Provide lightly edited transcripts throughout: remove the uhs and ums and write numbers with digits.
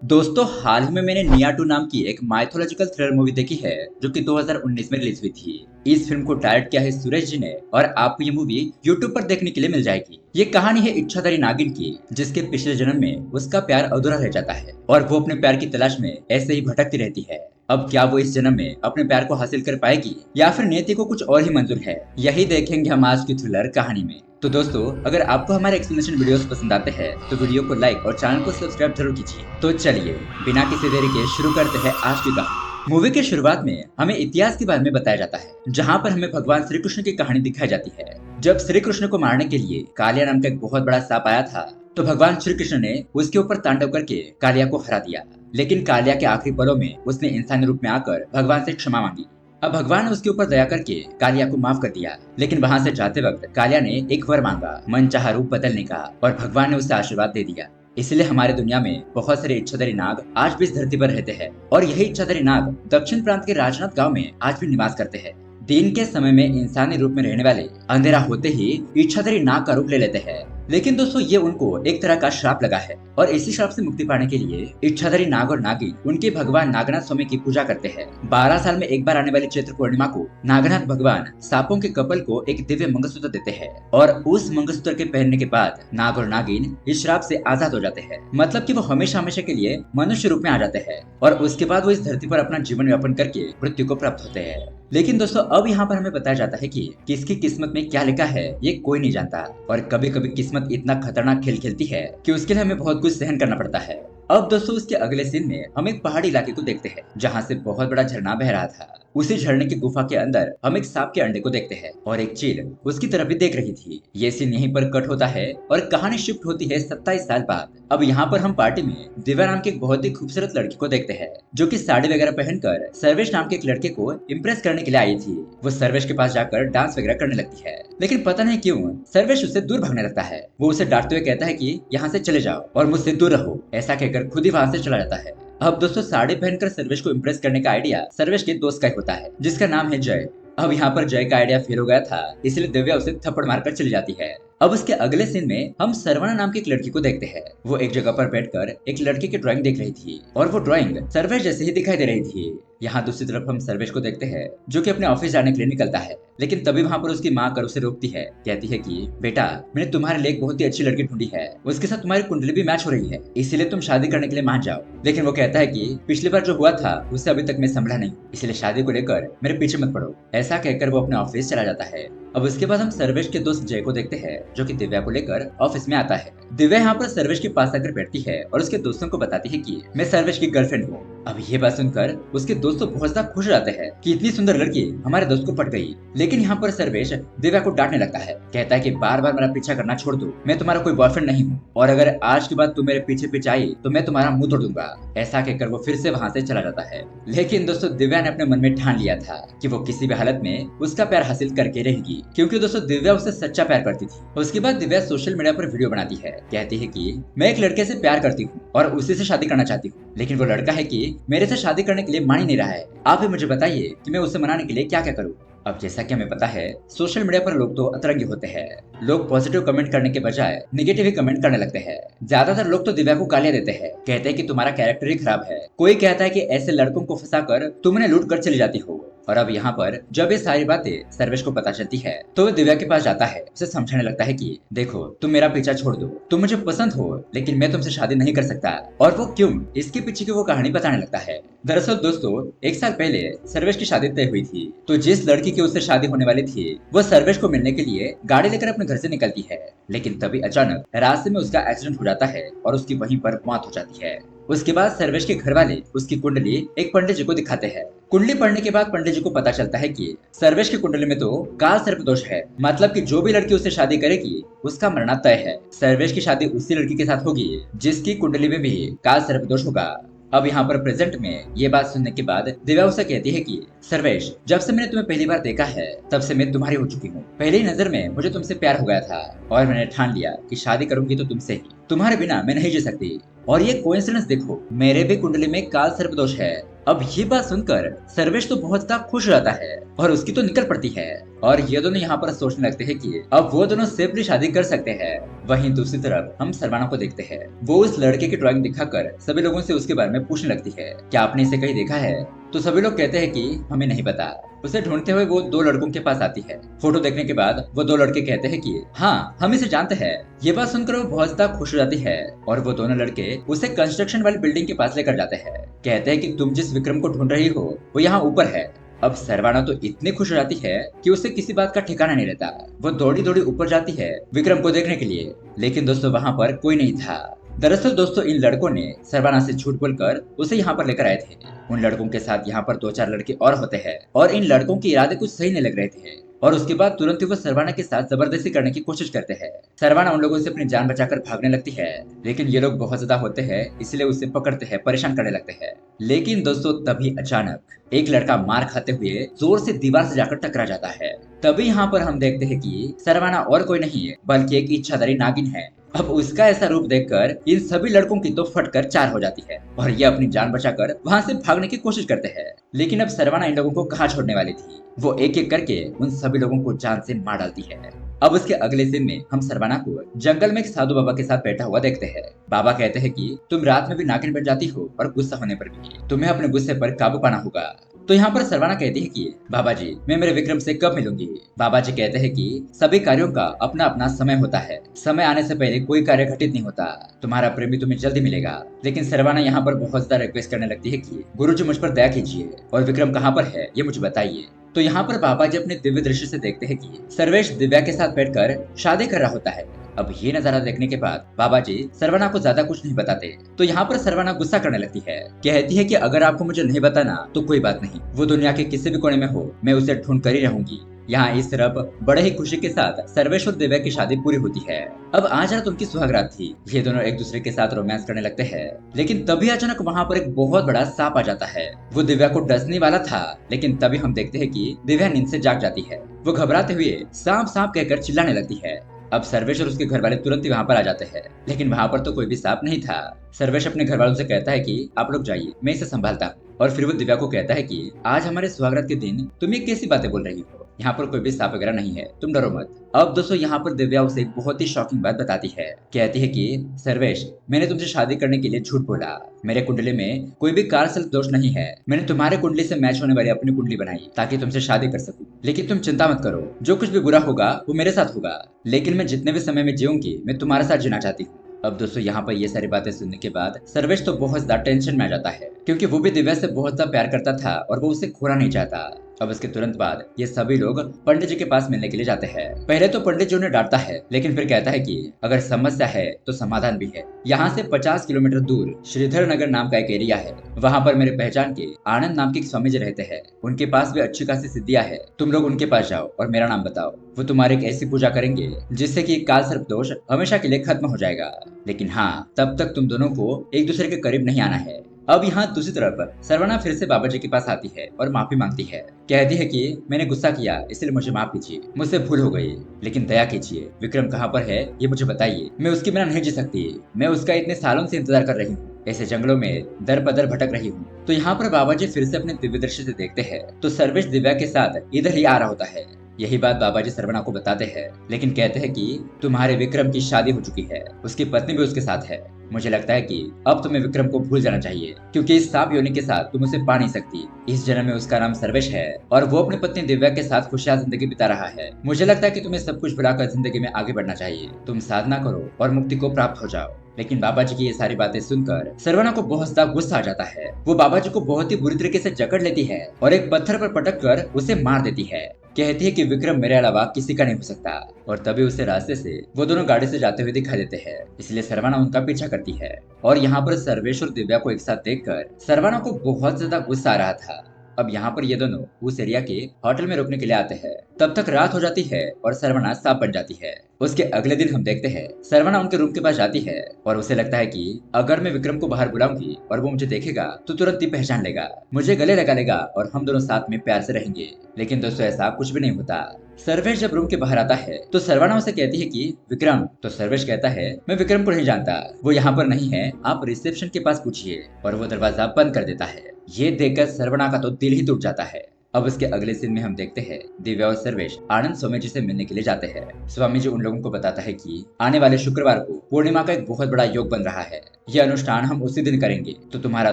दोस्तों हाल ही में मैंने निया 2 नाम की एक माइथोलॉजिकल थ्रिलर मूवी देखी है जो कि 2019 में रिलीज हुई थी। इस फिल्म को डायरेक्ट किया है सुरेश जी ने और आपको ये मूवी यूट्यूब पर देखने के लिए मिल जाएगी। ये कहानी है इच्छाधारी नागिन की, जिसके पिछले जन्म में उसका प्यार अधूरा रह जाता है और वो अपने प्यार की तलाश में ऐसे ही भटकती रहती है। अब क्या वो इस जन्म में अपने प्यार को हासिल कर पाएगी या फिर नियति को कुछ और ही मंजूर है, यही देखेंगे हम आज की थ्रिलर कहानी में। तो दोस्तों अगर आपको हमारे एक्सप्लेनेशन वीडियोस पसंद आते हैं तो वीडियो को लाइक और चैनल को सब्सक्राइब जरूर कीजिए। तो चलिए बिना किसी देरी के शुरू करते हैं आज की कहानी। मूवी के शुरुआत में हमें इतिहास के बारे में बताया जाता है, जहाँ पर हमें भगवान श्री कृष्ण की कहानी दिखाई जाती है। जब श्री कृष्ण को मारने के लिए कालिया नाम का एक बहुत बड़ा सांप आया था, तो भगवान श्री कृष्ण ने उसके ऊपर तांडव करके कालिया को हरा दिया। लेकिन कालिया के आखिरी पलों में उसने इंसानी रूप में आकर भगवान से क्षमा मांगी। अब भगवान ने उसके ऊपर दया करके कालिया को माफ कर दिया। लेकिन वहां से जाते वक्त कालिया ने एक वर मांगा, मनचाहा रूप बदलने का, और भगवान ने उसे आशीर्वाद दे दिया। इसलिए हमारे दुनिया में बहुत सारे इच्छाधारी नाग आज भी इस धरती पर रहते हैं और यही इच्छाधारी नाग दक्षिण प्रांत के राजनाथ गांव में आज भी निवास करते हैं। दिन के समय में इंसानी रूप में रहने वाले अंधेरा होते ही इच्छाधारी नाग का रूप ले लेते हैं। लेकिन दोस्तों ये उनको एक तरह का श्राप लगा है और इसी श्राप से मुक्ति पाने के लिए इच्छाधारी नाग और नागिन उनके भगवान नागनाथ स्वामी की पूजा करते हैं। 12 साल में एक बार आने वाली चैत्र पूर्णिमा को नागनाथ भगवान सांपों के कपल को एक दिव्य मंगलसूत्र देते हैं और उस मंगलसूत्र के पहनने के बाद नाग और नागिन इस श्राप से आजाद हो जाते हैं। मतलब कि वो हमेशा हमेशा के लिए मनुष्य रूप में आ जाते हैं और उसके बाद वो इस धरती पर अपना जीवन यापन करके मृत्यु को प्राप्त होते हैं। लेकिन दोस्तों अब यहाँ पर हमें बताया जाता है कि किसकी किस्मत में क्या लिखा है ये कोई नहीं जानता और कभी कभी किस्मत इतना खतरनाक खेल खेलती है कि उसके लिए हमें बहुत कुछ सहन करना पड़ता है। अब दोस्तों उसके अगले सीन में हम एक पहाड़ी इलाके को देखते हैं जहाँ से बहुत बड़ा झरना बह रहा था। उसी झरने की गुफा के अंदर हम एक सांप के अंडे को देखते हैं और एक चील उसकी तरफ भी देख रही थी। ये सीन यहीं पर कट होता है और कहानी शिफ्ट होती है 27 साल बाद। अब यहाँ पर हम पार्टी में दिव्या नाम की एक बहुत ही खूबसूरत लड़की को देखते हैं जो कि साड़ी वगैरह पहनकर सर्वेश नाम के एक लड़के को इम्प्रेस करने के लिए आई थी। वो सर्वेश के पास जाकर डांस वगैरह करने लगती है, लेकिन पता नहीं क्यों सर्वेश उससे दूर भागने लगता है। वो उसे डांटते हुए कहता है कि यहाँ से चले जाओ और मुझसे दूर रहो। ऐसा कहकर खुद ही वहां से चला जाता है। अब दोस्तों साड़ी पहनकर सर्वेश को इम्प्रेस करने का आइडिया सर्वेश के दोस्त का ही होता है जिसका नाम है जय। अब यहाँ पर जय का आइडिया फेल हो गया था, इसलिए दिव्या उसे थप्पड़ मारकर चली जाती है। अब उसके अगले सीन में हम सरवना नाम की एक लड़की को देखते हैं। वो एक जगह पर बैठकर एक लड़के की ड्राइंग देख रही थी और वो ड्राइंग सर्वेश जैसे ही दिखाई दे रही थी। यहाँ दूसरी तरफ हम सर्वेश को देखते हैं जो कि अपने ऑफिस जाने के लिए निकलता है, लेकिन तभी वहाँ पर उसकी माँ कर उसे रोकती है। कहती है कि बेटा मैंने तुम्हारे लिए एक बहुत ही अच्छी लड़की ढूंढी है, उसके साथ तुम्हारी कुंडली भी मैच हो रही है, इसीलिए तुम शादी करने के लिए मान जाओ। लेकिन वो कहता है कि पिछली बार जो हुआ था उससे अभी तक मैं संभला नहीं, इसलिए शादी को लेकर मेरे पीछे मत पड़ो। ऐसा कहकर वो अपने ऑफिस चला जाता है। अब उसके बाद हम सर्वेश के दोस्त जय को देखते हैं जो कि दिव्या को लेकर ऑफिस में आता है। दिव्या यहाँ पर सर्वेश के पास आकर बैठती है और उसके दोस्तों को बताती है कि मैं सर्वेश की गर्लफ्रेंड हूँ। अब ये बात सुनकर उसके दोस्त तो बहुत ज्यादा खुश हो जाते हैं कि इतनी सुंदर लड़की हमारे दोस्त को पट गई। लेकिन यहाँ पर सर्वेश दिव्या को डांटने लगता है, कहता है कि बार बार मेरा पीछा करना छोड़ दो, मैं तुम्हारा कोई बॉयफ्रेंड नहीं हूँ और अगर आज के बाद तुम मेरे पीछे पीछे आई तो मैं तुम्हारा मुंह तोड़ दूंगा। ऐसा कहकर वो फिर से वहाँ से चला जाता है। लेकिन दोस्तों दिव्या ने अपने मन में ठान लिया था कि वो किसी भी हालत में उसका प्यार हासिल करके रहेगी, क्योंकि दोस्तों दिव्या उससे सच्चा प्यार करती थी। उसके बाद दिव्या सोशल मीडिया पर वीडियो बनाती है, कहती है कि मैं एक लड़के से प्यार करती हूँ और उसी से शादी करना चाहती हूँ, लेकिन वो लड़का है कि मेरे से शादी करने के लिए मान ही नहीं रहा है। आप ही मुझे बताइए कि मैं उसे मनाने के लिए क्या क्या करूँ। अब जैसा कि हमें पता है सोशल मीडिया पर लोग तो अतरंगी होते हैं। लोग पॉजिटिव कमेंट करने के बजाय नेगेटिव ही कमेंट करने लगते हैं। ज्यादातर लोग तो दिव्या को गालियां देते हैं, कहते हैं कि तुम्हारा कैरेक्टर ही खराब है। कोई कहता है कि ऐसे लड़कों को फंसाकर तुम उन्हें लूट कर चली जाती हो। और अब यहाँ पर जब ये सारी बातें सर्वेश को पता चलती है तो वो दिव्या के पास जाता है, उसे समझाने लगता है कि देखो तुम मेरा पीछा छोड़ दो, तुम मुझे पसंद हो लेकिन मैं तुमसे शादी नहीं कर सकता। और वो क्यों, इसके पीछे की वो कहानी बताने लगता है। दरअसल दोस्तों 1 साल पहले सर्वेश की शादी तय हुई थी, तो जिस लड़की की उससे शादी होने वाली थी वो सर्वेश को मिलने के लिए गाड़ी लेकर अपने घर से निकलती है। लेकिन तभी अचानक रास्ते में उसका एक्सीडेंट हो जाता है और उसकी वहीं पर मौत हो जाती है। उसके बाद सर्वेश के घर वाले उसकी कुंडली एक पंडित जी को दिखाते हैं। कुंडली पढ़ने के बाद पंडित जी को पता चलता है कि सर्वेश की कुंडली में तो काल सर्प दोष है, मतलब कि जो भी लड़की उससे शादी करेगी उसका मरना तय है। सर्वेश की शादी उसी लड़की के साथ होगी जिसकी कुंडली में भी काल सर्प दोष होगा। अब यहाँ पर प्रेजेंट में ये बात सुनने के बाद दिव्या उसे कहती है कि सर्वेश जब से मैंने तुम्हें पहली बार देखा है तब से मैं तुम्हारी हो चुकी हूँ। पहली नजर में मुझे तुमसे प्यार हो गया था और मैंने ठान लिया कि शादी करूंगी तो तुमसे ही। तुम्हारे बिना मैं नहीं जी सकती। और ये कोइंसिडेंस देखो, मेरे भी कुंडली में काल सर्प दोष है। अब ये बात सुनकर सर्वेश तो बहुत ज्यादा खुश हो जाता है और उसकी तो निकल पड़ती है। और ये दोनों यहाँ पर सोचने लगते हैं कि अब वो दोनों सेफली शादी कर सकते हैं। वहीं दूसरी तरफ हम सरवाना को देखते हैं। वो उस लड़के की ड्राइंग दिखाकर सभी लोगों से उसके बारे में पूछने लगती है, क्या आपने इसे कहीं देखा है? तो सभी लोग कहते हैं कि हमें नहीं पता। उसे ढूंढते हुए वो दो लड़कों के पास आती है। फोटो देखने के बाद वो दो लड़के कहते हैं कि हाँ, हम इसे जानते हैं। ये बात सुनकर वो बहुत ज्यादा खुश हो जाती है और वो दोनों लड़के उसे कंस्ट्रक्शन वाली बिल्डिंग के पास लेकर जाते हैं। कहते हैं कि तुम जिस विक्रम को ढूंढ रही हो वो यहाँ ऊपर है। अब सरवाना तो इतनी खुश हो जाती है कि उसे किसी बात का ठिकाना नहीं रहता। वो दौड़ी दौड़ी ऊपर जाती है विक्रम को देखने के लिए, लेकिन दोस्तों वहाँ पर कोई नहीं था। दरअसल दोस्तों इन लड़कों ने सरवाना से झूठ बोलकर उसे यहाँ पर लेकर आए थे। उन लड़कों के साथ यहाँ पर दो चार लड़के और होते हैं और इन लड़कों के इरादे कुछ सही नहीं लग रहे थे। और उसके बाद तुरंत ही वो सरवाना के साथ जबरदस्ती करने की कोशिश करते हैं। सरवाना उन लोगों से अपनी जान बचाकर भागने लगती है, लेकिन ये लोग बहुत ज्यादा होते हैं इसलिए उसे पकड़ते हैं, परेशान करने लगते हैं। लेकिन दोस्तों तभी अचानक एक लड़का मार खाते हुए जोर से दीवार से जाकर टकरा जाता है। तभी यहाँ पर हम देखते हैं कि सरवाना और कोई नहीं है बल्कि एक इच्छाधारी नागिन है। अब उसका ऐसा रूप देखकर इन सभी लड़कों की तो फटकर चार हो जाती है और ये अपनी जान बचाकर वहाँ से भागने की कोशिश करते हैं। लेकिन अब सरवाना इन लोगों को कहाँ छोड़ने वाली थी। वो एक एक करके उन सभी लोगों को जान से मार डालती है। अब उसके अगले सीन में हम सरवाना को जंगल में एक साधु बाबा के साथ बैठा हुआ देखते हैं। बाबा कहते हैं कि तुम रात में भी नागिन बन जाती हो और गुस्सा होने पर भी तुम्हें अपने गुस्से पर काबू पाना होगा। तो यहाँ पर सरवाना कहती है कि बाबा जी मैं मेरे विक्रम से कब मिलूंगी? बाबा जी कहते हैं कि सभी कार्यों का अपना अपना समय होता है, समय आने से पहले कोई कार्य घटित नहीं होता। तुम्हारा प्रेमी तुम्हें जल्दी मिलेगा। लेकिन सरवाना यहाँ पर बहुत ज्यादा रिक्वेस्ट करने लगती है कि गुरुजी मुझ पर दया कीजिए और विक्रम कहाँ पर है ये मुझे बताइए। तो यहाँ पर बाबा जी अपने दिव्य दृष्टि से देखते हैं कि सर्वेश दिव्या के साथ बैठकर शादी कर रहा होता है। अब ये नजारा देखने के बाद बाबा जी सरवना को ज्यादा कुछ नहीं बताते। तो यहाँ पर सरवना गुस्सा करने लगती है, कहती है कि अगर आपको मुझे नहीं बताना तो कोई बात नहीं, वो दुनिया के किसी भी कोने में हो मैं उसे ढूंढ कर ही रहूंगी। यहाँ इस तरफ बड़े ही खुशी के साथ सर्वेश और दिव्या की शादी पूरी होती है। अब आज रात उनकी सुहागरात थी। ये दोनों एक दूसरे के साथ रोमांस करने लगते हैं, लेकिन तभी अचानक वहाँ पर एक बहुत बड़ा सांप आ जाता है। वो दिव्या को डसने वाला था, लेकिन तभी हम देखते हैं कि दिव्या नींद से जाग जाती है। वो घबराते हुए सांप सांप कहकर चिल्लाने लगती है। अब सर्वेश और उसके घर वाले तुरंत ही वहाँ पर आ जाते हैं, लेकिन वहाँ पर तो कोई भी सांप नहीं था। सर्वेश अपने घर वालों से कहता है कि आप लोग जाइए, मैं इसे संभालता हूँ। और फिर वो दिव्या को कहता है कि आज हमारे सुहागरात के दिन तुम ये कैसी बातें बोल रही हो, यहाँ पर कोई भी सांप वगैरह नहीं है, तुम डरो मत। अब दोस्तों यहाँ पर दिव्या उसे एक बहुत ही शॉकिंग बात बताती है। कहती है कि सर्वेश मैंने तुमसे शादी करने के लिए झूठ बोला, मेरे कुंडली में कोई भी कारसल दोष नहीं है। मैंने तुम्हारे कुंडली से मैच होने वाली अपनी कुंडली बनाई ताकि तुमसे शादी कर सकूं। लेकिन तुम चिंता मत करो, जो कुछ भी बुरा होगा वो मेरे साथ होगा, लेकिन मैं जितने भी समय में जीऊंगी मैं तुम्हारे साथ जीना चाहती हूँ। अब दोस्तों यहाँ पर ये सारी बातें सुनने के बाद सर्वेश तो बहुत ज्यादा टेंशन में आ जाता है, क्योंकि वो भी दिव्या से बहुत ज्यादा प्यार करता था और वो उसे खोना नहीं चाहता। अब उसके तुरंत बाद ये सभी लोग पंडित जी के पास मिलने के लिए जाते हैं। पहले तो पंडित जी उन्हें डांटता है, लेकिन फिर कहता है कि अगर समस्या है तो समाधान भी है। यहाँ से 50 किलोमीटर दूर श्रीधर नगर नाम का एक एरिया है, वहाँ पर मेरे पहचान के आनंद नाम के एक स्वामी जी रहते हैं। उनके पास भी अच्छी खासी सिद्धियां है। तुम लोग उनके पास जाओ और मेरा नाम बताओ, वो तुम्हारी एक ऐसी पूजा करेंगे जिससे कि काल सर्प दोष हमेशा के लिए खत्म हो जाएगा। लेकिन हाँ, तब तक तुम दोनों को एक दूसरे के करीब नहीं आना है। अब यहाँ दूसरी तरफ सरवना फिर से बाबा जी के पास आती है और माफी मांगती है। कहती है कि मैंने गुस्सा किया इसलिए मुझे माफ कीजिए, मुझसे भूल हो गई, लेकिन दया कीजिए विक्रम कहाँ पर है ये मुझे बताइए, मैं उसके बिना नहीं जी सकती, मैं उसका इतने सालों से इंतजार कर रही हूँ, ऐसे जंगलों में दर बदर भटक रही हूँ। तो यहाँ पर बाबा जी फिर से अपने दिव्य दृष्टि से देखते हैं तो सर्वेश दिव्या के साथ इधर ही आ रहा होता है। यही बात बाबा जी सरवना को बताते हैं, लेकिन कहते हैं कि तुम्हारे विक्रम की शादी हो चुकी है, उसकी पत्नी भी उसके साथ है। मुझे लगता है कि अब तुम्हें विक्रम को भूल जाना चाहिए, क्योंकि इस सांप योनि के साथ तुम उसे पा नहीं सकती। इस जन्म में उसका नाम सर्वेश है और वो अपनी पत्नी दिव्या के साथ खुशहाल जिंदगी बिता रहा है। मुझे लगता है कि तुम्हें सब कुछ भुलाकर जिंदगी में आगे बढ़ना चाहिए, तुम साधना करो और मुक्ति को प्राप्त हो जाओ। लेकिन बाबा जी की ये सारी बातें सुनकर सरवना को बहुत ज्यादा गुस्सा आ जाता है। वो बाबा जी को बहुत ही बुरी तरीके से जकड़ लेती है और एक पत्थर पर पटक कर उसे मार देती है। कहती है कि विक्रम मेरे अलावा किसी का नहीं हो सकता। और तभी उसे रास्ते से वो दोनों गाड़ी से जाते हुए दिखाई देते हैं, इसलिए सरवना उनका पीछा करती है। और यहाँ पर सर्वेश और दिव्या को एक साथ देखकर सरवना को बहुत ज्यादा गुस्सा आ रहा था। अब यहाँ पर ये दोनों उस एरिया के होटल में रुकने के लिए आते हैं। तब तक रात हो जाती है और सरवना सांप बन जाती है। उसके अगले दिन हम देखते हैं सरवना उनके रूम के पास जाती है और उसे लगता है कि अगर मैं विक्रम को बाहर बुलाऊंगी और वो मुझे देखेगा तो तुरंत ही पहचान लेगा, मुझे गले लगा लेगा और हम दोनों साथ में प्यार से रहेंगे। लेकिन दोस्तों ऐसा कुछ भी नहीं होता। सर्वेश जब रूम के बाहर आता है तो सरवना उसे कहती है कि विक्रम, तो सर्वेश कहता है मैं विक्रम को नहीं जानता, वो यहाँ पर नहीं है, आप रिसेप्शन के पास पूछिए, और वो दरवाजा बंद कर देता है। ये देखकर सरवना का तो दिल ही टूट जाता है। अब उसके अगले सीन में हम देखते हैं दिव्या और सर्वेश आनंद स्वामी जी से मिलने के लिए जाते हैं। स्वामी जी उन लोगों को बताता है कि आने वाले शुक्रवार को पूर्णिमा का एक बहुत बड़ा योग बन रहा है, यह अनुष्ठान हम उसी दिन करेंगे, तो तुम्हारा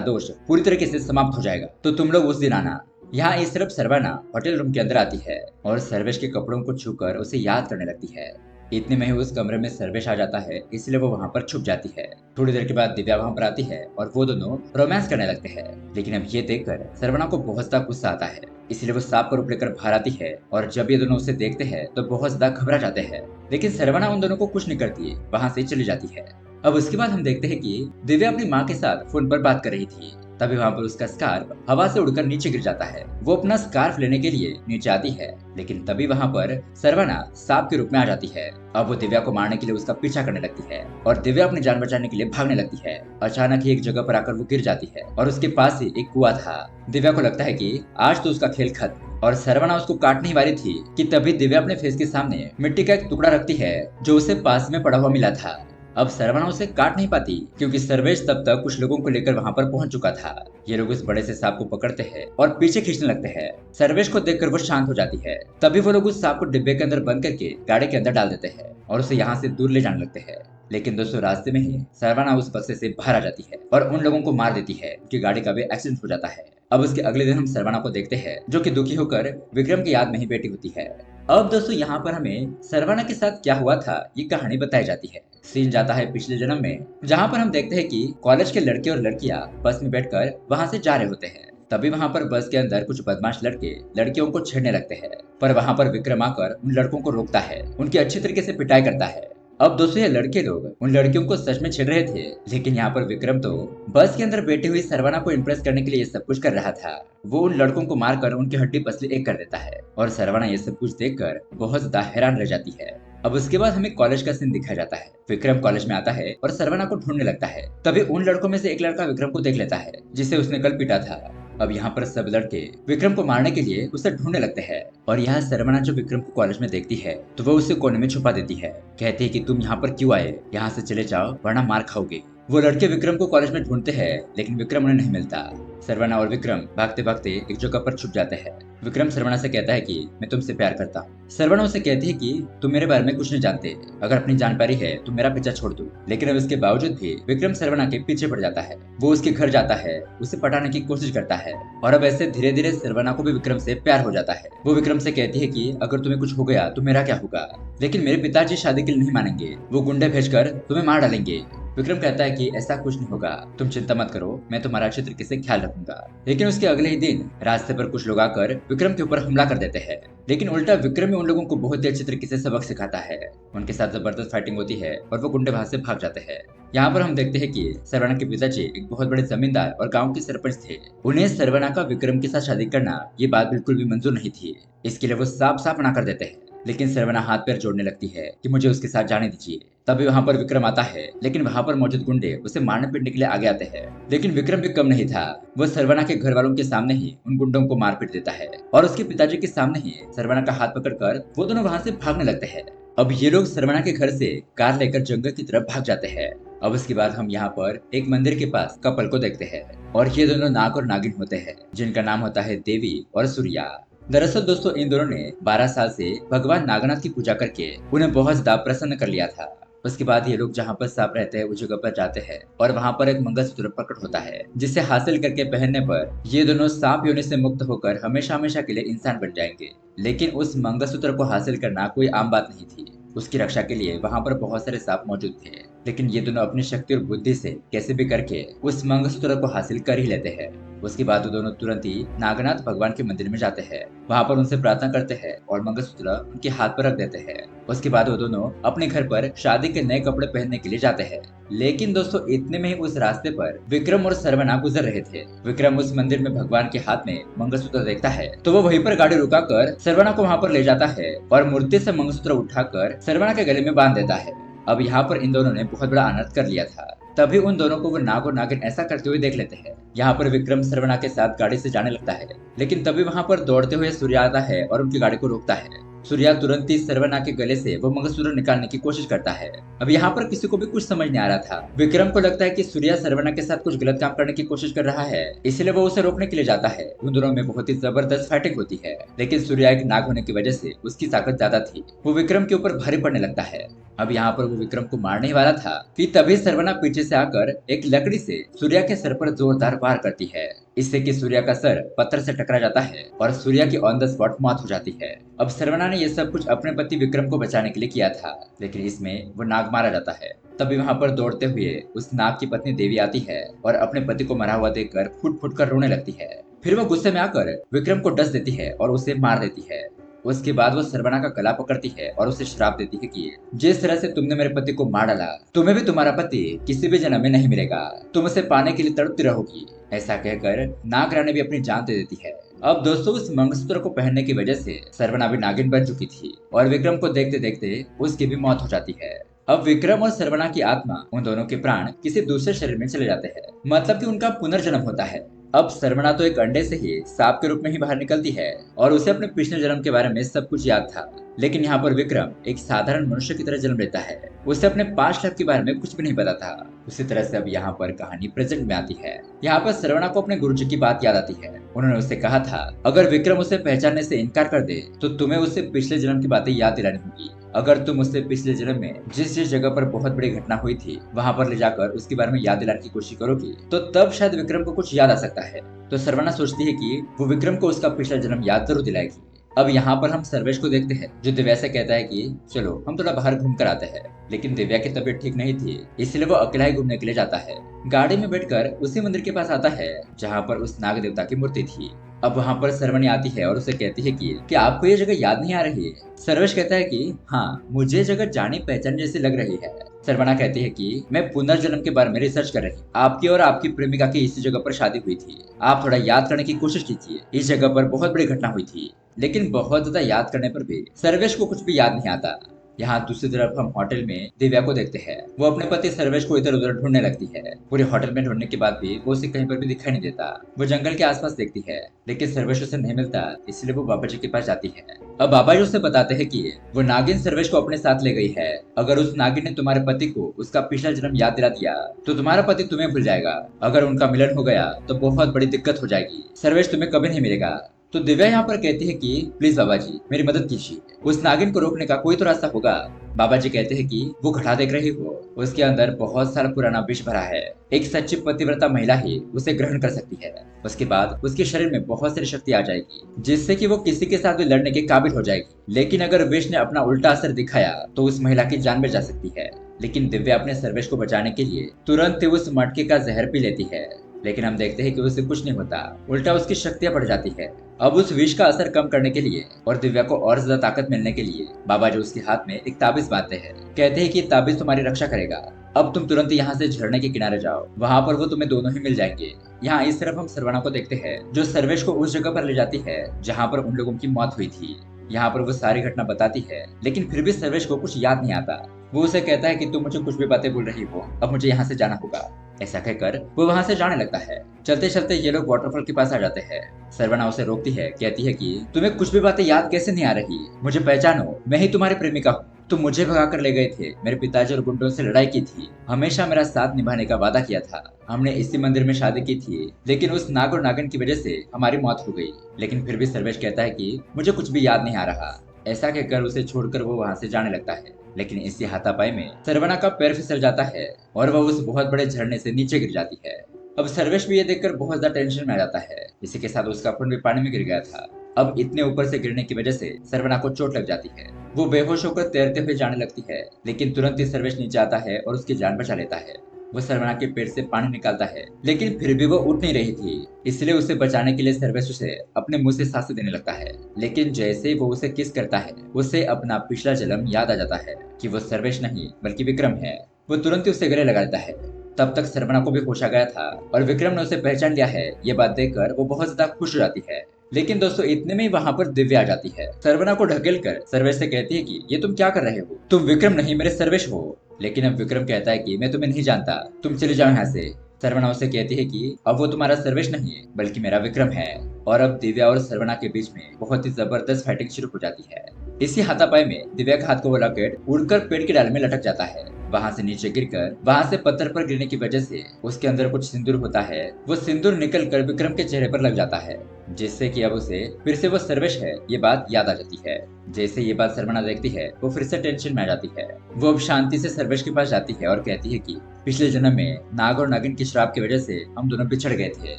दोष पूरी तरीके से समाप्त हो जाएगा, तो तुम लोग उस दिन आना। यहाँ इस तरफ सरवना होटल रूम के अंदर आती है और सर्वेश के कपड़ों को छूकर उसे याद करने लगती है। इतने में ही उस कमरे में सर्वेश आ जाता है, इसलिए वो वहाँ पर छुप जाती है। थोड़ी देर के बाद दिव्या वहाँ पर आती है और वो दोनों रोमांस करने लगते हैं। लेकिन अब ये देखकर सरवना को बहुत ज्यादा गुस्सा आता है, इसलिए वो सांप का रूप लेकर बाहर आती है और जब ये दोनों उसे देखते हैं तो बहुत ज्यादा घबरा जाते हैं। लेकिन सरवना उन दोनों को कुछ नहीं करती, वहाँ से चली जाती है। अब उसके बाद हम देखते हैं कि दिव्या अपनी माँ के साथ फोन पर बात कर रही थी। तभी वहाँ पर उसका स्कार्फ हवा से उड़कर नीचे गिर जाता है। वो अपना स्कार्फ लेने के लिए नीचे आती है, लेकिन तभी वहाँ पर सरवना सांप के रूप में आ जाती है। अब वो दिव्या को मारने के लिए उसका पीछा करने लगती है और दिव्या अपनी जान बचाने के लिए भागने लगती है। अचानक ही एक जगह पर आकर वो गिर जाती है और उसके पास ही एक कुआं था। दिव्या को लगता है कि आज तो उसका खेल खत्म, और सरवना उसको काटने ही वाली थी कि तभी दिव्या अपने फेस के सामने मिट्टी का एक टुकड़ा रखती है जो उसे पास में पड़ा हुआ मिला था। अब सरवना उसे काट नहीं पाती क्योंकि सर्वेश तब तक कुछ लोगों को लेकर वहाँ पर पहुंच चुका था। ये लोग उस बड़े से सांप को पकड़ते हैं और पीछे खींचने लगते हैं। सर्वेश को देखकर वो शांत हो जाती है। तभी वो लोग उस सांप को डिब्बे के अंदर बंद करके गाड़ी के अंदर डाल देते हैं और उसे यहाँ से दूर ले जाने लगते हैं। लेकिन दोस्तों रास्ते में ही सरवना उस बक्से से बाहर आ जाती है और उन लोगों को मार देती है कि गाड़ी का भी एक्सीडेंट हो जाता है। अब उसके अगले दिन हम सरवना को देखते हैं जो कि दुखी होकर विक्रम की याद में ही बैठी होती है। अब दोस्तों यहाँ पर हमें सरवना के साथ क्या हुआ था ये कहानी बताई जाती है। सीन जाता है पिछले जन्म में, जहाँ पर हम देखते हैं कि कॉलेज के लड़के और लड़कियां बस में बैठकर वहाँ से जा रहे होते हैं। तभी वहाँ पर बस के अंदर कुछ बदमाश लड़के लड़कियों को छेड़ने लगते हैं, पर वहाँ पर विक्रम आकर उन लड़कों को रोकता है, उनकी अच्छी तरीके से पिटाई करता है। अब दोस्तों ये लड़के लोग उन लड़कियों को सच में छेड़ रहे थे, लेकिन यहाँ पर विक्रम तो बस के अंदर बैठी हुई सरवना को इम्प्रेस करने के लिए ये सब कुछ कर रहा था। वो उन लड़कों को मारकर उनकी हड्डी पसली एक कर देता है और सरवना ये सब कुछ देखकर बहुत ज्यादा हैरान रह जाती है। अब उसके बाद हमें कॉलेज का सीन दिखाया जाता है। विक्रम कॉलेज में आता है और सरवना को ढूंढने लगता है। तभी उन लड़कों में से एक लड़का विक्रम को देख लेता है जिसे उसने कल पीटा था। अब यहाँ पर सब लड़के विक्रम को मारने के लिए उसे ढूंढने लगते हैं और यहाँ सरवना जो विक्रम को कॉलेज में देखती है तो वो उसे कोने में छुपा देती है। कहती है कि तुम यहाँ पर क्यों आए, यहाँ से चले जाओ वरना मार खाओगे। वो लड़के विक्रम को कॉलेज में ढूंढते हैं लेकिन विक्रम उन्हें नहीं मिलता। सरवना और विक्रम भागते भागते एक जगह पर छुप जाते हैं। विक्रम सरवना से कहता है कि मैं तुमसे प्यार करता हूँ। सरवना उसे कहती है कि तुम मेरे बारे में कुछ नहीं जानते, अगर अपनी जान प्यारी है तो मेरा पीछा छोड़ दो। लेकिन अब इसके बावजूद भी विक्रम सरवना के पीछे पड़ जाता है। वो उसके घर जाता है, उसे पटाने की कोशिश करता है और अब ऐसे धीरे धीरे सरवना को भी विक्रम से प्यार हो जाता है। वो विक्रम से कहती है कि अगर तुम्हें कुछ हो गया तो मेरा क्या होगा, लेकिन मेरे पिताजी शादी के लिए नहीं मानेंगे, वो गुंडे भेजकर तुम्हें मार डालेंगे। विक्रम कहता है कि ऐसा कुछ नहीं होगा, तुम चिंता मत करो, मैं तुम्हारा अच्छे तरीके से ख्याल रखूंगा। लेकिन उसके अगले ही दिन रास्ते पर कुछ लोग आकर विक्रम के ऊपर हमला कर देते हैं, लेकिन उल्टा विक्रम उन लोगों को बहुत ही अच्छे तरीके से सबक सिखाता है। उनके साथ जबरदस्त फाइटिंग होती है और वो गुंडे वहां से भाग जाते हैं। यहाँ पर हम देखते हैं कि सरवना के पिताजी एक बहुत बड़े जमींदार और गाँव के सरपंच थे। उन्हें सरवना का विक्रम के साथ शादी करना ये बात बिल्कुल भी मंजूर नहीं थी। इसके लिए वो साफ साफ मना कर देते हैं, लेकिन सरवना हाथ पैर जोड़ने लगती है कि मुझे उसके साथ जाने दीजिए। तभी वहाँ पर विक्रम आता है, लेकिन वहाँ पर मौजूद गुंडे उसे मारने पीटने के लिए आगे आते हैं। लेकिन विक्रम भी कम नहीं था, वो सरवना के घर वालों के सामने ही उन गुंडों को मार पीट देता है और उसके पिताजी के सामने ही सरवना का हाथ पकड़कर वो दोनों वहाँ से भागने लगते हैं। अब ये लोग सरवना के घर से कार लेकर जंगल की तरफ भाग जाते हैं। अब उसके बाद हम यहाँ पर एक मंदिर के पास कपल को देखते हैं और ये दोनों नाग और नागिन होते हैं जिनका नाम होता है देवी और सूर्या। दरअसल दोस्तों इन दोनों ने 12 साल से भगवान नागनाथ की पूजा करके उन्हें बहुत ज्यादा प्रसन्न कर लिया था। उसके बाद ये लोग जहाँ पर सांप रहते हैं उस जगह पर जाते हैं और वहाँ पर एक मंगलसूत्र प्रकट होता है जिसे हासिल करके पहनने पर ये दोनों सांप योनि से मुक्त होकर हमेशा हमेशा के लिए इंसान बन जाएंगे। लेकिन उस मंगलसूत्र को हासिल करना कोई आम बात नहीं थी, उसकी रक्षा के लिए वहाँ पर बहुत सारे सांप मौजूद थे। लेकिन ये दोनों अपनी शक्ति और बुद्धि से कैसे भी करके उस मंगलसूत्र को हासिल कर ही लेते हैं। उसके बाद वो दोनों तुरंत ही नागनाथ भगवान के मंदिर में जाते हैं। वहाँ पर उनसे प्रार्थना करते हैं और मंगलसूत्र उनके हाथ पर रख देते हैं। उसके बाद वो दोनों अपने घर पर शादी के नए कपड़े पहनने के लिए जाते हैं। लेकिन दोस्तों इतने में ही उस रास्ते पर विक्रम और सरवना गुजर रहे थे। विक्रम उस मंदिर में भगवान के हाथ में मंगलसूत्र देखता है तो वो वहीं पर गाड़ी रुकाकर सरवना को वहाँ पर ले जाता है और मूर्ति से मंगलसूत्र उठाकर सरवना के गले में बांध देता है। अब यहाँ पर इन दोनों ने बहुत बड़ा अनर्थ कर लिया था। तभी उन दोनों को वो नाग और नागिन ऐसा करते हुए देख लेते हैं। यहाँ पर विक्रम सरवना के साथ गाड़ी से जाने लगता है, लेकिन तभी वहाँ पर दौड़ते हुए सूर्या आता है और उनकी गाड़ी को रोकता है। सूर्या तुरंत ही सरवना के गले से वो मंगलसूत्र निकालने की कोशिश करता है। अब यहाँ पर किसी को भी कुछ समझ नहीं आ रहा था। विक्रम को लगता है कि सूर्या सरवना के साथ कुछ गलत काम करने की कोशिश कर रहा है, इसलिए वो उसे रोकने के लिए जाता है। उन दोनों में बहुत ही जबरदस्त फाइटिंग होती है, लेकिन सूर्या एक नाग होने की वजह से उसकी ताकत ज्यादा थी। वो विक्रम के ऊपर भारी पड़ने लगता है। अब यहाँ पर वो विक्रम को मारने ही वाला था कि तभी सरवना पीछे से आकर एक लकड़ी से सूर्या के सर पर जोरदार वार करती है। इससे कि सूर्या का सर पत्थर से टकरा जाता है और सूर्या की ऑन द स्पॉट मौत हो जाती है। अब सरवना ने यह सब कुछ अपने पति विक्रम को बचाने के लिए किया था, लेकिन इसमें वो नाग मारा जाता है। तभी वहाँ पर दौड़ते हुए उस नाग की पत्नी देवी आती है और अपने पति को मरा हुआ देखकर फुट फुट कर रोने लगती है। फिर वो गुस्से में आकर विक्रम को डस देती है और उसे मार देती है। उसके बाद वो सरवना का गला पकड़ती है और उसे श्राप देती है कि जिस तरह से तुमने मेरे पति को मार डाला, तुम्हें भी तुम्हारा पति किसी भी जन्म में नहीं मिलेगा। तुम उसे पाने के लिए तड़पती रहोगी। ऐसा कहकर नाग रानी भी अपनी जान दे देती है। अब दोस्तों उस मंगलसूत्र को पहनने की वजह से सरवना भी नागिन बन चुकी थी और विक्रम को देखते देखते उसकी भी मौत हो जाती है। अब विक्रम और सरवना की आत्मा, उन दोनों के प्राण किसी दूसरे शरीर में चले जाते हैं, मतलब कि उनका पुनर्जन्म होता है। अब सरवना तो एक अंडे से ही सांप के रूप में ही बाहर निकलती है और उसे अपने पिछले जन्म के बारे में सब कुछ याद था। लेकिन यहाँ पर विक्रम एक साधारण मनुष्य की तरह जन्म लेता है। उसे अपने पास्ट लाइफ के बारे में कुछ भी नहीं पता था। उसी तरह से अब यहाँ पर कहानी प्रेजेंट में आती है। यहाँ पर सरवना को अपने गुरुजी की बात याद आती है। उन्होंने उससे कहा था अगर विक्रम उसे पहचानने से इनकार कर दे तो तुम्हें उससे पिछले जन्म की बातें याद दिलानी होगी। अगर तुम उससे पिछले जन्म में जिस जिस जगह पर बहुत बड़ी घटना हुई थी वहाँ पर ले जाकर उसके बारे में याद दिलाने की कोशिश करोगी तो तब शायद विक्रम को कुछ याद आ सकता है। तो सरवना सोचती है कि वो विक्रम को उसका पिछला जन्म याद जरूर दिलाएगी। अब यहाँ पर हम सर्वेश को देखते हैं जो दिव्या से कहता है कि चलो हम थोड़ा बाहर घूम कर आते हैं। लेकिन दिव्या की तबीयत ठीक नहीं थी, इसलिए वो अकेला ही घूमने के लिए जाता है। गाड़ी में बैठकर उसी मंदिर के पास आता है जहाँ पर उस नाग देवता की मूर्ति थी। अब वहाँ पर सरवनी आती है और उसे कहती है कि आपको ये जगह याद नहीं आ रही है। सर्वेश कहता है कि हाँ, मुझे जगह जानी पहचान जैसी लग रही है। सरवना कहती है कि मैं पुनर्जन्म के बारे में रिसर्च कर रही। आपकी और आपकी प्रेमिका की इसी जगह पर शादी हुई थी। आप थोड़ा याद करने की कोशिश कीजिए। इस जगह पर बहुत बड़ी घटना हुई थी। लेकिन बहुत ज्यादा याद करने पर भी सर्वेश को कुछ भी याद नहीं आता। यहाँ दूसरी तरफ हम होटल में दिव्या को देखते हैं। वो अपने पति सर्वेश को इधर उधर ढूंढने लगती है। पूरे होटल में ढूंढने के बाद भी वो उसे कहीं पर भी दिखाई नहीं देता। वो जंगल के आसपास देखती है, लेकिन सर्वेश उसे नहीं मिलता, इसलिए वो बाबा जी के पास जाती है। अब बाबा जी उसे बताते हैं कि वो नागिन सर्वेश को अपने साथ ले गई है। अगर उस नागिन ने तुम्हारे पति को उसका पिछला जन्म याद दिला दिया तो तुम्हारा पति तुम्हें भूल जाएगा। अगर उनका मिलन हो गया तो बहुत बड़ी दिक्कत हो जाएगी। सर्वेश तुम्हें कभी नहीं मिलेगा। तो दिव्या यहाँ पर कहती है कि प्लीज बाबा जी मेरी मदद कीजिए, उस नागिन को रोकने का कोई तो रास्ता होगा। बाबा जी कहते हैं कि वो घड़ा देख रही हो, उसके अंदर बहुत सारा पुराना विष भरा है। एक सच्ची पतिव्रता महिला ही उसे ग्रहण कर सकती है। उसके बाद उसके शरीर में बहुत सारी शक्ति आ जाएगी, जिससे कि वो किसी के साथ भी लड़ने के काबिल हो जाएगी। लेकिन अगर विष ने अपना उल्टा असर दिखाया तो उस महिला की जान भी जा सकती है। लेकिन दिव्या अपने सर्वेश को बचाने के लिए तुरंत ही उस मटके का जहर पी लेती है। लेकिन हम देखते हैं कि उसे कुछ नहीं होता, उल्टा उसकी शक्तियां बढ़ जाती है। अब उस विष का असर कम करने के लिए और दिव्या को और ज्यादा ताकत मिलने के लिए बाबा जी उसके हाथ में एक ताबीज बांधते हैं। कहते हैं कि ताबीज तुम्हारी रक्षा करेगा। अब तुम तुरंत यहाँ से झरने के किनारे जाओ, वहाँ पर वो तुम्हें दोनों ही मिल जाएंगे। यहाँ इस तरफ हम सरवना को देखते हैं जो सर्वेश को उस जगह पर ले जाती है जहाँ पर उन लोगों की मौत हुई थी। यहाँ पर वो सारी घटना बताती है, लेकिन फिर भी सर्वेश को कुछ याद नहीं आता। वो उसे कहता है कि तुम मुझे कुछ भी बातें बोल रही हो, अब मुझे यहाँ से जाना होगा। ऐसा कहकर वो वहाँ से जाने लगता है। चलते चलते ये लोग वाटरफॉल के पास आ जाते हैं। सरवना उसे रोकती है, कहती है कि तुम्हें कुछ भी बातें याद कैसे नहीं आ रही, मुझे पहचानो, मैं ही तुम्हारी प्रेमिका हूँ। तुम मुझे भगा कर ले गए थे, मेरे पिताजी और गुंडों से लड़ाई की थी, हमेशा मेरा साथ निभाने का वादा किया था। हमने इसी मंदिर में शादी की थी, लेकिन उस नाग और नागिन की वजह से हमारी मौत हो गई। लेकिन फिर भी सर्वेश कहता है कि मुझे कुछ भी याद नहीं आ रहा। ऐसा कहकर उसे छोड़कर वो वहाँ से जाने लगता है। लेकिन इसी हाथापाई में सरवना का पैर फिसल जाता है और वह उस बहुत बड़े झरने से नीचे गिर जाती है। अब सर्वेश भी ये देखकर बहुत ज्यादा टेंशन में आ जाता है। इसी के साथ उसका फोन भी पानी में गिर गया था। अब इतने ऊपर से गिरने की वजह से सर्वना को चोट लग जाती है। वो बेहोश होकर तैरते हुए जाने लगती है, लेकिन तुरंत ही सर्वेश नीचे आता है और उसकी जान बचा लेता है। वो सर्वना के पेट से पानी निकालता है, लेकिन फिर भी वो उठ नहीं रही थी। इसलिए उसे बचाने के लिए सर्वेश उसे अपने मुंह से सांसें देने लगता है। लेकिन जैसे ही वो उसे किस करता है, उसे अपना पिछला जन्म याद आ जाता है कि वो सर्वेश नहीं बल्कि विक्रम है। वो तुरंत ही उसे गले लगा लेता है। तब तक सर्वना को भी होश आ गया था और विक्रम ने उसे पहचान लिया है। ये बात देखकर वो बहुत ज्यादा खुश हो जाती है। लेकिन दोस्तों इतने में ही वहाँ पर दिव्या आ जाती है। सर्वना को ढकेल कर सर्वेश से कहती है कि ये तुम क्या कर रहे हो, तुम विक्रम नहीं मेरे सर्वेश हो। लेकिन अब विक्रम कहता है कि मैं तुम्हें नहीं जानता, तुम चले जाओ यहाँ से। सर्वना उसे कहती है कि अब वो तुम्हारा सर्वेश नहीं है बल्कि मेरा विक्रम है। और अब दिव्या और सर्वना के बीच में बहुत ही जबरदस्त फाइटिंग शुरू हो जाती है। इसी हाथापाई में दिव्या का हाथ को वो लॉकेट उड़कर पेड़ की डाल में लटक जाता है। वहां से नीचे गिरकर वहां से पत्थर पर गिरने की वजह से उसके अंदर कुछ सिंदूर होता है। वो सिंदूर निकल कर विक्रम के चेहरे पर लग जाता है, जिससे कि अब उसे फिर से वो सर्वेश है ये बात याद आ जाती है। जैसे ये बात सर्वना देखती है वो फिर से टेंशन में आ जाती है। वो अब शांति से सर्वेश के पास जाती है और कहती है कि पिछले जन्म में नाग और नागिन की श्राप की वजह से हम दोनों बिछड़ गए थे,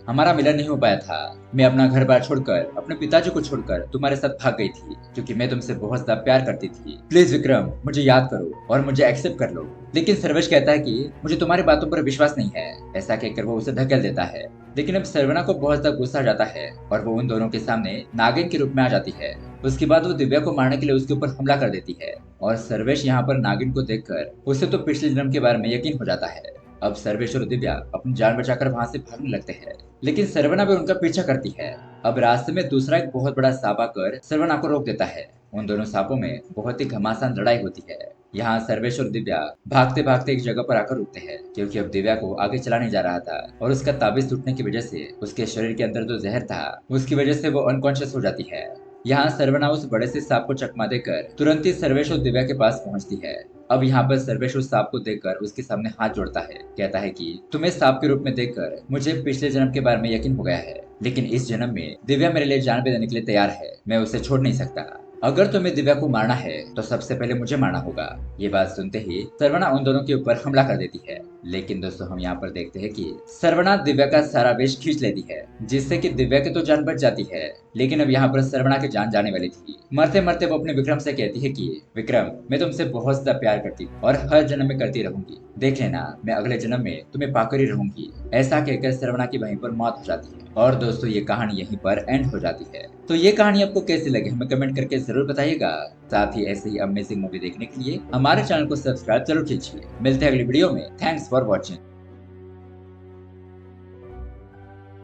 हमारा मिलन नहीं हो पाया था। मैं अपना घर बार छोड़कर अपने पिताजी को छोड़कर तुम्हारे साथ भाग गई थी क्योंकि मैं तुमसे बहुत ज्यादा प्यार करती थी। प्लीज विक्रम मुझे याद करो और मुझे एक्सेप्ट कर लो। लेकिन सर्वेश कहता है कि मुझे तुम्हारी बातों पर विश्वास नहीं है। ऐसा कहकर वो उसे धकेल देता है। लेकिन अब सर्वना को बहुत ज्यादा गुस्सा आ जाता है और वो उन दोनों के सामने नागिन के रूप में आ जाती है। उसके बाद वो दिव्या को मारने के लिए उसके ऊपर हमला कर देती है और सर्वेश यहाँ पर नागिन को देखकर उसे तो पिछले जन्म के बारे में यकीन हो जाता है। अब सर्वेश और दिव्या अपनी जान बचाकर वहां से भागने लगते हैं, लेकिन सर्वना भी उनका पीछा करती है। अब रास्ते में दूसरा एक बहुत बड़ा सांप आकर सर्वना को रोक देता है। उन दोनों सांपों में बहुत ही घमासान लड़ाई होती है। यहाँ सर्वेश और दिव्या भागते भागते एक जगह पर आकर रुकते हैं, क्योंकि अब दिव्या को आगे चला नहीं जा रहा था और उसका ताबीज टूटने की वजह से उसके शरीर के अंदर जो जहर था उसकी वजह से वो अनकॉन्शियस हो जाती है। यहाँ सर्वना उस बड़े से सांप को चकमा देकर तुरंत ही सर्वेश और दिव्या के पास पहुंचती है। अब यहाँ पर सर्वेश उस सांप को देखकर उसके सामने हाथ जोड़ता है, कहता है कि तुम्हें सांप के रूप में देखकर मुझे पिछले जन्म के बारे में यकीन हो गया है, लेकिन इस जन्म में दिव्या मेरे लिए जान भी देने के लिए तैयार है, मैं उसे छोड़ नहीं सकता। अगर तुम्हें दिव्या को मारना है तो सबसे पहले मुझे मारना होगा। ये बात सुनते ही सर्वना उन दोनों के ऊपर हमला कर देती है। लेकिन दोस्तों हम यहाँ पर देखते हैं कि सर्वना दिव्या का सारा वेश खींच लेती है, जिससे कि दिव्या की तो जान बच जाती है। लेकिन अब यहाँ पर सर्वना की जान जाने वाली थी। मरते मरते वो अपने विक्रम से कहती है कि विक्रम मैं तुमसे बहुत ज्यादा प्यार करती हूँ और हर जन्म में करती रहूंगी, देख लेना मैं अगले जन्म में तुम्हें पाकर ही रहूंगी। ऐसा कहकर सर्वना की वहीं पर मौत हो जाती है। और दोस्तों ये कहानी यहीं पर एंड हो जाती है। तो ये कहानी आपको कैसी लगी हमें कमेंट करके जरूर बताइएगा। साथ ही ऐसे ही अमेजिंग मूवी देखने के लिए हमारे चैनल को सब्सक्राइब जरूर कीजिए। मिलते हैं अगली वीडियो में। Thanks for watching.